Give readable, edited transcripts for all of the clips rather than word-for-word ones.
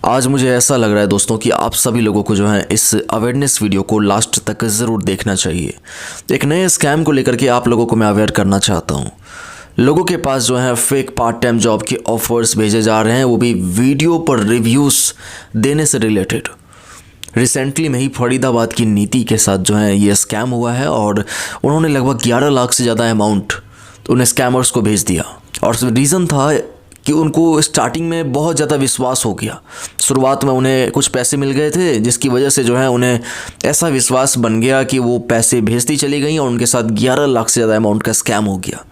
आज मुझे ऐसा लग रहा है दोस्तों कि आप सभी लोगों को जो है इस अवेयरनेस वीडियो को लास्ट तक ज़रूर देखना चाहिए। एक नए स्कैम को लेकर के आप लोगों को मैं अवेयर करना चाहता हूँ। लोगों के पास जो है फेक पार्ट टाइम जॉब के ऑफर्स भेजे जा रहे हैं, वो भी वीडियो पर रिव्यूज़ देने से रिलेटेड। रिसेंटली में ही फरीदाबाद की नीति के साथ जो है ये स्कैम हुआ है और उन्होंने लगभग 11 लाख से ज़्यादा अमाउंट उन स्कैमर्स को भेज दिया। और रीज़न था कि उनको स्टार्टिंग में बहुत ज़्यादा विश्वास हो गया। शुरुआत में उन्हें कुछ पैसे मिल गए थे, जिसकी वजह से जो है उन्हें ऐसा विश्वास बन गया कि वो पैसे भेजती चली गई और उनके साथ 11 लाख से ज़्यादा अमाउंट का स्कैम हो गया।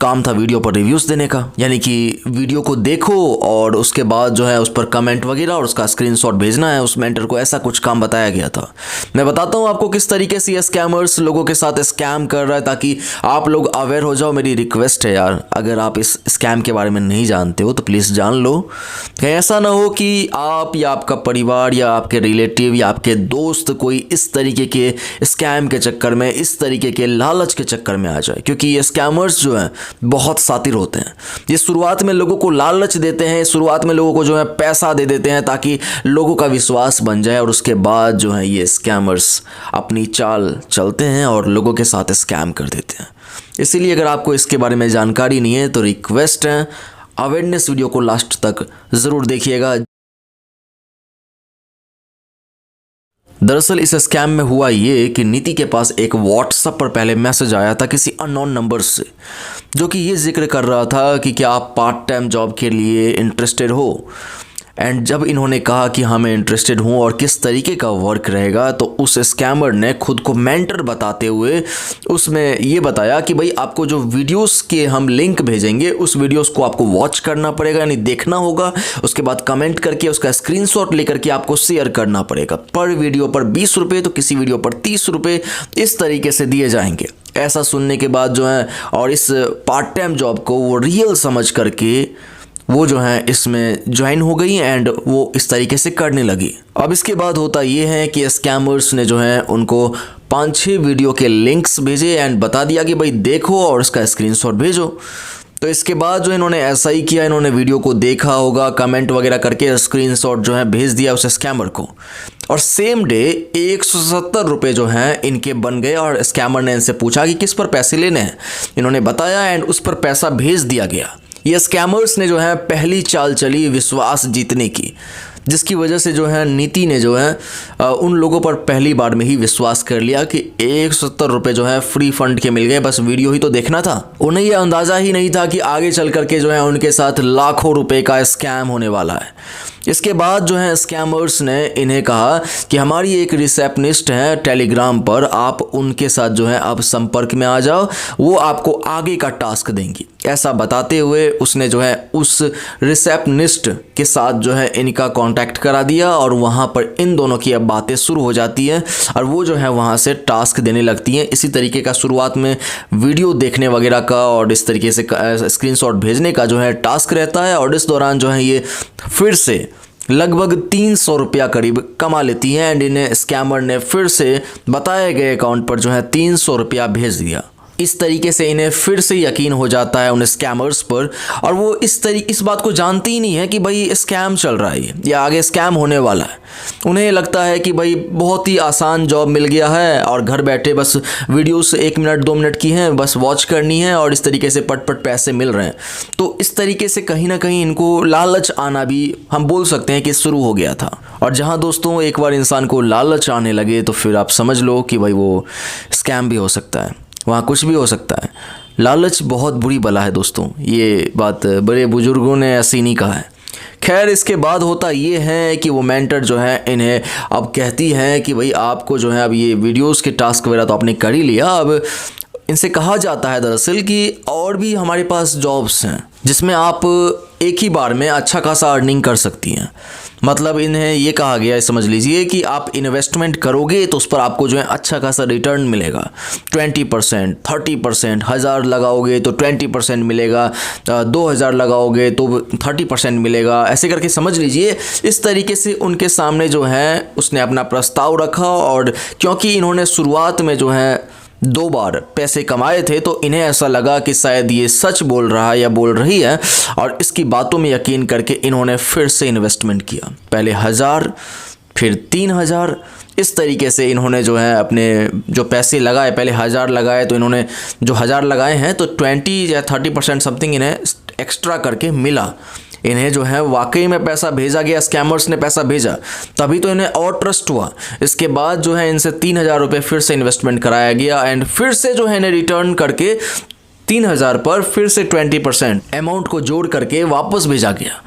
काम था वीडियो पर रिव्यूज़ देने का, यानी कि वीडियो को देखो और उसके बाद जो है उस पर कमेंट वगैरह और उसका स्क्रीनशॉट भेजना है उस मेंटर को, ऐसा कुछ काम बताया गया था। मैं बताता हूँ आपको किस तरीके से ये स्कैमर्स लोगों के साथ स्कैम कर रहा है, ताकि आप लोग अवेयर हो जाओ। मेरी रिक्वेस्ट है यार, अगर आप इस स्कैम के बारे में नहीं जानते हो तो प्लीज़ जान लो। कहीं ऐसा ना हो कि आप या आपका परिवार या आपके रिलेटिव या आपके दोस्त कोई इस तरीके के स्कैम के चक्कर में, इस तरीके के लालच के चक्कर में आ जाए, क्योंकि ये स्कैमर्स जो हैं बहुत शातिर होते हैं। ये शुरुआत में लोगों को लालच देते हैं, शुरुआत में लोगों को जो है पैसा दे देते हैं ताकि लोगों का विश्वास बन जाए, और उसके बाद जो है ये स्कैमर्स अपनी चाल चलते हैं और लोगों के साथ स्कैम कर देते हैं। इसीलिए अगर आपको इसके बारे में जानकारी नहीं है तो रिक्वेस्ट है, अवेयरनेस वीडियो को लास्ट तक ज़रूर देखिएगा। दरअसल इस स्कैम में हुआ ये कि नीति के पास एक व्हाट्सएप पर पहले मैसेज आया था किसी अननोन नंबर से, जो कि ये जिक्र कर रहा था कि क्या आप पार्ट टाइम जॉब के लिए इंटरेस्टेड हो। एंड जब इन्होंने कहा कि हाँ मैं इंटरेस्टेड हूँ और किस तरीके का वर्क रहेगा, तो उस स्कैमर ने खुद को मेंटर बताते हुए उसमें ये बताया कि भाई आपको जो वीडियोस के हम लिंक भेजेंगे उस वीडियोस को आपको वॉच करना पड़ेगा, यानी देखना होगा। उसके बाद कमेंट करके उसका स्क्रीनशॉट लेकर के आपको शेयर करना पड़ेगा। पर वीडियो पर 20 रुपये तो किसी वीडियो पर 30 रुपये इस तरीके से दिए जाएंगे। ऐसा सुनने के बाद जो है और इस पार्ट टाइम जॉब को वो रियल समझ करके वो जो है इसमें ज्वाइन हो गई एंड वो इस तरीके से करने लगी। अब इसके बाद होता ये है कि स्कैमर्स ने जो है उनको 5-6 वीडियो के लिंक्स भेजे एंड बता दिया कि भाई देखो और उसका स्क्रीनशॉट भेजो। तो इसके बाद जो इन्होंने ऐसा ही किया, इन्होंने वीडियो को देखा होगा, कमेंट वगैरह करके स्क्रीनशॉट जो है भेज दिया उस स्कैमर को, और सेम डे 170 रुपये जो हैं इनके बन गए। और स्कैमर ने इनसे पूछा कि किस पर पैसे लेने हैं, इन्होंने बताया एंड उस पर पैसा भेज दिया गया। ये स्कैमर्स ने जो है पहली चाल चली विश्वास जीतने की, जिसकी वजह से जो है नीति ने जो है उन लोगों पर पहली बार में ही विश्वास कर लिया कि 170 रुपये जो है फ्री फंड के मिल गए, बस वीडियो ही तो देखना था। उन्हें ये अंदाज़ा ही नहीं था कि आगे चल करके जो है उनके साथ लाखों रुपए का स्कैम होने वाला है। इसके बाद जो है स्कैमर्स ने इन्हें कहा कि हमारी एक रिसेप्शनिस्ट है टेलीग्राम पर, आप उनके साथ जो है आप संपर्क में आ जाओ, वो आपको आगे का टास्क देंगी। ऐसा बताते हुए उसने जो है उस रिसेप्शनिस्ट के साथ जो है इनका कांटेक्ट करा दिया और वहाँ पर इन दोनों की अब बातें शुरू हो जाती हैं और वो जो है वहाँ से टास्क देने लगती हैं। इसी तरीके का शुरुआत में वीडियो देखने वगैरह का और इस तरीके से स्क्रीनशॉट भेजने का जो है टास्क रहता है, और इस दौरान जो है ये फिर से लगभग 300 रुपया करीब कमा लेती हैं एंड इन्हें स्कैमर ने फिर से बताए गए अकाउंट पर जो है 300 रुपया भेज दिया। इस तरीके से इन्हें फिर से यकीन हो जाता है उन स्कैमर्स पर, और वो इस बात को जानते ही नहीं है कि भाई स्कैम चल रहा है या आगे स्कैम होने वाला है। उन्हें लगता है कि भाई बहुत ही आसान जॉब मिल गया है और घर बैठे बस वीडियोस 1 मिनट 2 मिनट की हैं, बस वॉच करनी है और इस तरीके से पट पैसे मिल रहे हैं। तो इस तरीके से कहीं ना कहीं इनको लालच आना भी हम बोल सकते हैं कि शुरू हो गया था। और जहाँ दोस्तों एक बार इंसान को लालच आने लगे तो फिर आप समझ लो कि भाई वो स्कैम भी हो सकता है, वहाँ कुछ भी हो सकता है। लालच बहुत बुरी बला है दोस्तों, ये बात बड़े बुजुर्गों ने ऐसी नहीं कहा है। खैर इसके बाद होता ये है कि वो मेंटर जो है इन्हें अब कहती हैं कि भाई आपको जो है अब ये वीडियोस के टास्क वगैरह तो आपने कर ही लिया, अब इनसे कहा जाता है दरअसल कि और भी हमारे पास जॉब्स हैं जिसमें आप एक ही बार में अच्छा खासा अर्निंग कर सकती हैं। मतलब इन्हें ये कहा गया, समझ लीजिए कि आप इन्वेस्टमेंट करोगे तो उस पर आपको जो है अच्छा खासा रिटर्न मिलेगा। 20%, 30%, 1000 लगाओगे तो 20% मिलेगा, 2000 लगाओगे तो 30% मिलेगा, ऐसे करके समझ लीजिए। इस तरीके से उनके सामने जो है उसने अपना प्रस्ताव रखा, और क्योंकि इन्होंने शुरुआत में जो है 2 बार पैसे कमाए थे, तो इन्हें ऐसा लगा कि शायद ये सच बोल रहा है या बोल रही है, और इसकी बातों में यकीन करके इन्होंने फिर से इन्वेस्टमेंट किया। पहले 1000, फिर 3000, इस तरीके से इन्होंने जो है अपने जो पैसे लगाए, पहले 1000 लगाए तो इन्होंने जो 1000 लगाए हैं तो 20 या 30% समथिंग इन्हें एक्स्ट्रा करके मिला। इन्हें जो है वाकई में पैसा भेजा गया, स्कैमर्स ने पैसा भेजा, तभी तो इन्हें और ट्रस्ट हुआ। इसके बाद जो है इनसे 3000 रुपये फिर से इन्वेस्टमेंट कराया गया, एंड फिर से जो है इन्हें रिटर्न करके 3000 पर फिर से 20% अमाउंट को जोड़ करके वापस भेजा गया।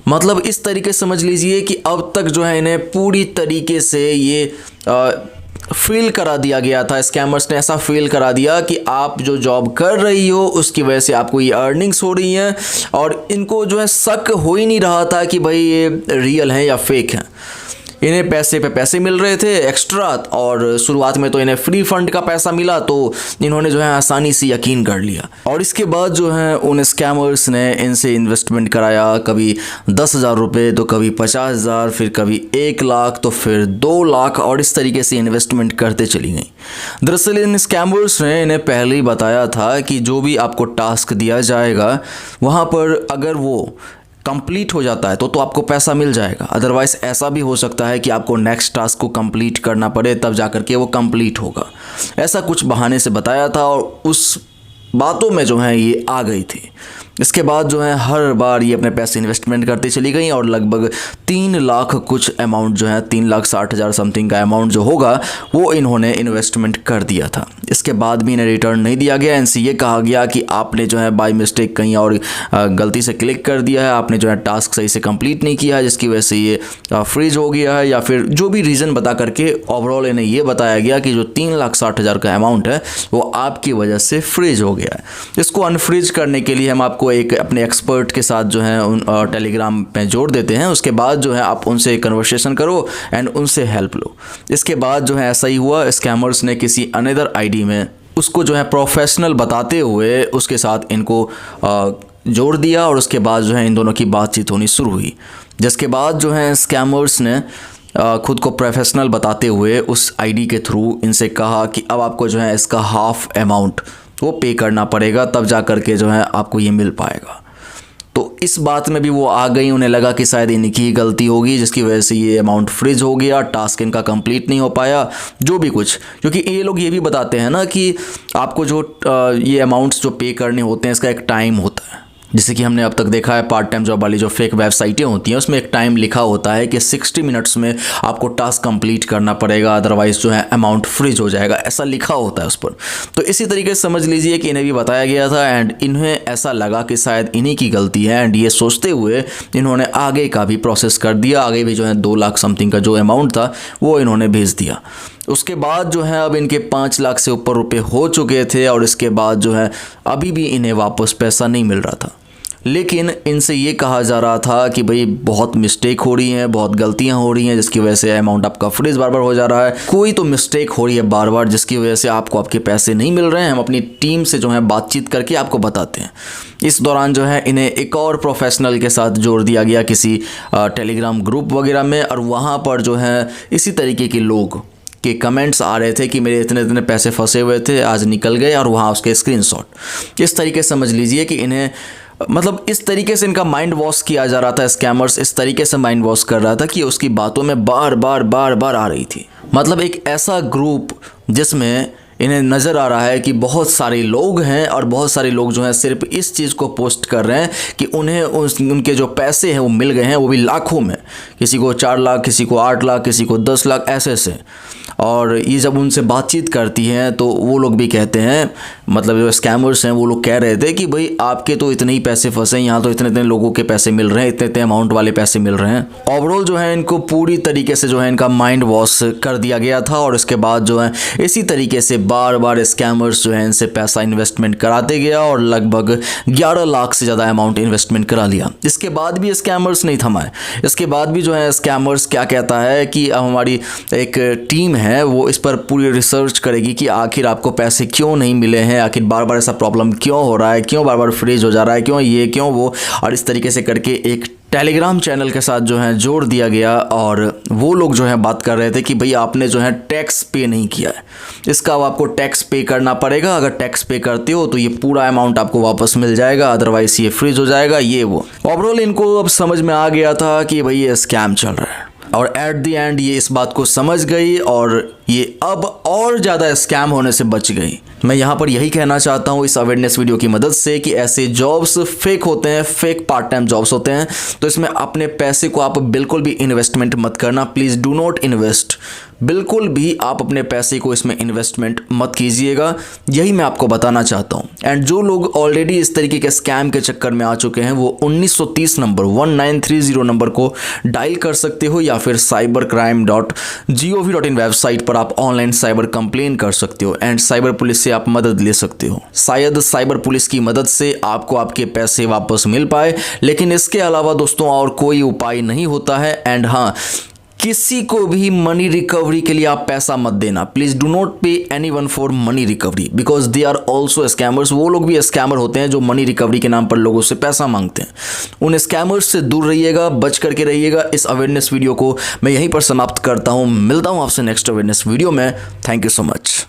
मतलब इस तरीके से समझ लीजिए कि अब तक जो है इन्हें पूरी तरीके से ये फील करा दिया गया था, स्कैमर्स ने ऐसा फील करा दिया कि आप जो जॉब कर रही हो उसकी वजह से आपको ये अर्निंग्स हो रही हैं, और इनको जो है शक हो ही नहीं रहा था कि भाई ये रियल है या फेक है। इन्हें पैसे पे पैसे मिल रहे थे एक्स्ट्रा, और शुरुआत में तो इन्हें फ्री फंड का पैसा मिला, तो इन्होंने जो है आसानी से यकीन कर लिया। और इसके बाद जो है उन स्कैमर्स ने इनसे इन्वेस्टमेंट कराया, कभी 10,000 रुपये, तो कभी 50,000, फिर कभी 1 लाख, तो फिर 2 लाख, और इस तरीके से इन्वेस्टमेंट करते चली गई। दरअसल इन स्कैमर्स ने इन्हें पहले ही बताया था कि जो भी आपको टास्क दिया जाएगा वहाँ पर अगर वो कंप्लीट हो जाता है तो आपको पैसा मिल जाएगा, अदरवाइज़ ऐसा भी हो सकता है कि आपको नेक्स्ट टास्क को कंप्लीट करना पड़े, तब जा कर के वो कंप्लीट होगा। ऐसा कुछ बहाने से बताया था, और उस बातों में जो है ये आ गई थी। इसके बाद जो है हर बार ये अपने पैसे इन्वेस्टमेंट करती चली गई, और लगभग 3 लाख कुछ अमाउंट जो है 3,60,000 समथिंग का अमाउंट जो होगा वो इन्होंने इन्वेस्टमेंट कर दिया था। इसके बाद भी इन्हें रिटर्न नहीं दिया गया। इनसे ये कहा गया कि आपने जो है बाय मिस्टेक कहीं और गलती से क्लिक कर दिया है, आपने जो है टास्क सही से कंप्लीट नहीं किया है, जिसकी वजह से ये फ्रीज हो गया है, या फिर जो भी रीज़न बता करके ओवरऑल इन्हें ये बताया गया कि जो 3,60,000 का अमाउंट है वो आपकी वजह से फ्रीज हो गया है। इसको अनफ्रीज करने के लिए हम आपको एक अपने एक्सपर्ट के साथ जो है उन टेलीग्राम पे जोड़ देते हैं। उसके बाद जो है आप उनसे कन्वर्सेशन करो एंड उनसे हेल्प लो। इसके बाद जो है ऐसा ही हुआ, स्कैमर्स ने किसी अनदर आईडी में उसको जो है प्रोफेशनल बताते हुए उसके साथ इनको जोड़ दिया, और उसके बाद जो है इन दोनों की बातचीत होनी शुरू हुई। जिसके बाद जो है स्कैमर्स ने खुद को प्रोफेशनल बताते हुए उस आईडी के थ्रू इनसे कहा कि अब आपको जो है इसका हाफ अमाउंट वो पे करना पड़ेगा, तब जा कर के जो है आपको ये मिल पाएगा। तो इस बात में भी वो आ गई, उन्हें लगा कि शायद इनकी ही गलती होगी जिसकी वजह से ये अमाउंट फ्रीज हो गया, टास्क इनका कंप्लीट नहीं हो पाया, जो भी कुछ। क्योंकि ये लोग ये भी बताते हैं ना कि आपको जो ये अमाउंट्स जो पे करने होते हैं इसका एक टाइम होता है। जैसे कि हमने अब तक देखा है पार्ट टाइम जॉब वाली जो फेक वेबसाइटें होती हैं उसमें एक टाइम लिखा होता है कि 60 मिनट्स में आपको टास्क कंप्लीट करना पड़ेगा, अदरवाइज जो है अमाउंट फ्रीज हो जाएगा, ऐसा लिखा होता है उस पर। तो इसी तरीके से समझ लीजिए कि इन्हें भी बताया गया था, एंड इन्हें ऐसा लगा कि शायद इन्हीं की गलती है, एंड ये सोचते हुए इन्होंने आगे का भी प्रोसेस कर दिया। आगे भी जो है 2 लाख समथिंग का जो अमाउंट था वो इन्होंने भेज दिया। उसके बाद जो है अब इनके 5 लाख से ऊपर रुपए हो चुके थे, और इसके बाद जो है अभी भी इन्हें वापस पैसा नहीं मिल रहा था। लेकिन इनसे ये कहा जा रहा था कि भाई बहुत मिस्टेक हो रही हैं, बहुत गलतियां हो रही हैं, जिसकी वजह से अमाउंट आपका फ्रीज बार बार हो जा रहा है। कोई तो मिस्टेक हो रही है बार बार जिसकी वजह से आपको आपके पैसे नहीं मिल रहे हैं। हम अपनी टीम से जो है बातचीत करके आपको बताते हैं। इस दौरान जो है इन्हें एक और प्रोफेशनल के साथ जोड़ दिया गया किसी टेलीग्राम ग्रुप वगैरह में, और वहाँ पर जो है इसी तरीके के लोग के कमेंट्स आ रहे थे कि मेरे इतने इतने पैसे फंसे हुए थे, आज निकल गए, और वहाँ उसके स्क्रीनशॉट। इस तरीके से समझ लीजिए कि इन्हें मतलब इस तरीके से इनका माइंड वॉश किया जा रहा था। स्कैमर्स इस तरीके से माइंड वॉश कर रहा था कि उसकी बातों में बार बार आ रही थी। मतलब एक ऐसा ग्रुप जिसमें इन्हें नज़र आ रहा है कि बहुत सारे लोग हैं, और बहुत सारे लोग जो हैं सिर्फ इस चीज़ को पोस्ट कर रहे हैं कि उन्हें उनके जो पैसे हैं वो मिल गए हैं, वो भी लाखों में। किसी को 4 लाख, किसी को 8 लाख, किसी को 10 लाख, ऐसे। और ये जब उनसे बातचीत करती हैं तो वो लोग भी कहते हैं, मतलब जो स्कैमर्स हैं वो लोग कह रहे थे कि भाई आपके तो इतने ही पैसे फंसे, यहाँ तो इतने इतने लोगों के पैसे मिल रहे हैं, इतने इतने अमाउंट वाले पैसे मिल रहे हैं। ओवरऑल जो है इनको पूरी तरीके से जो है इनका माइंड वॉश कर दिया गया था, और इसके बाद जो है इसी तरीके से बार बार स्कैमर्स जो है इनसे पैसा इन्वेस्टमेंट कराते गया, और लगभग 11 लाख से ज़्यादा अमाउंट इन्वेस्टमेंट करा लिया। इसके बाद भी स्कैमर्स नहीं थमाए। इसके बाद भी जो है स्कैमर्स क्या कहता है कि अब हमारी एक टीम है वो इस पर पूरी रिसर्च करेगी कि आखिर आपको पैसे क्यों नहीं मिले हैं, आखिर बार बार ऐसा प्रॉब्लम क्यों हो रहा है, क्यों बार बार फ्रीज हो जा रहा है, क्यों ये क्यों वो, और इस तरीके से करके एक टेलीग्राम चैनल के साथ जो है जोड़ दिया गया और वो लोग जो है बात कर रहे थे कि भाई आपने जो है टैक्स पे नहीं किया है, इसका अब आपको टैक्स पे करना पड़ेगा। अगर टैक्स पे करते हो तो ये पूरा अमाउंट आपको वापस मिल जाएगा, अदरवाइज ये फ्रीज हो जाएगा, ये वो। ओवरऑल इनको अब समझ में आ गया था कि भाई ये स्कैम चल रहा है और एट द एंड ये इस बात को समझ गई और ये अब और ज़्यादा स्कैम होने से बच गई। मैं यहाँ पर यही कहना चाहता हूँ इस अवेयरनेस वीडियो की मदद से कि ऐसे जॉब्स फेक होते हैं, फेक पार्ट टाइम जॉब्स होते हैं, तो इसमें अपने पैसे को आप बिल्कुल भी इन्वेस्टमेंट मत करना। प्लीज़ डू नॉट इन्वेस्ट, बिल्कुल भी आप अपने पैसे को इसमें इन्वेस्टमेंट मत कीजिएगा, यही मैं आपको बताना चाहता हूँ। एंड जो लोग ऑलरेडी इस तरीके के स्कैम के चक्कर में आ चुके हैं वो 1930 नंबर 1930 नंबर को डायल कर सकते हो या फिर cybercrime.gov.in वेबसाइट पर आप ऑनलाइन साइबर कंप्लेन कर सकते हो एंड साइबर पुलिस से आप मदद ले सकते हो। शायद साइबर पुलिस की मदद से आपको आपके पैसे वापस मिल पाए, लेकिन इसके अलावा दोस्तों और कोई उपाय नहीं होता है। एंड हाँ, किसी को भी मनी रिकवरी के लिए आप पैसा मत देना। Please do not pay anyone for money recovery because they are also scammers. वो लोग भी स्कैमर होते हैं जो मनी रिकवरी के नाम पर लोगों से पैसा मांगते हैं। उन स्कैमर्स से दूर रहिएगा, बच करके रहिएगा। इस अवेयरनेस वीडियो को मैं यहीं पर समाप्त करता हूं। मिलता हूं आपसे नेक्स्ट अवेयरनेस वीडियो में। Thank you so much.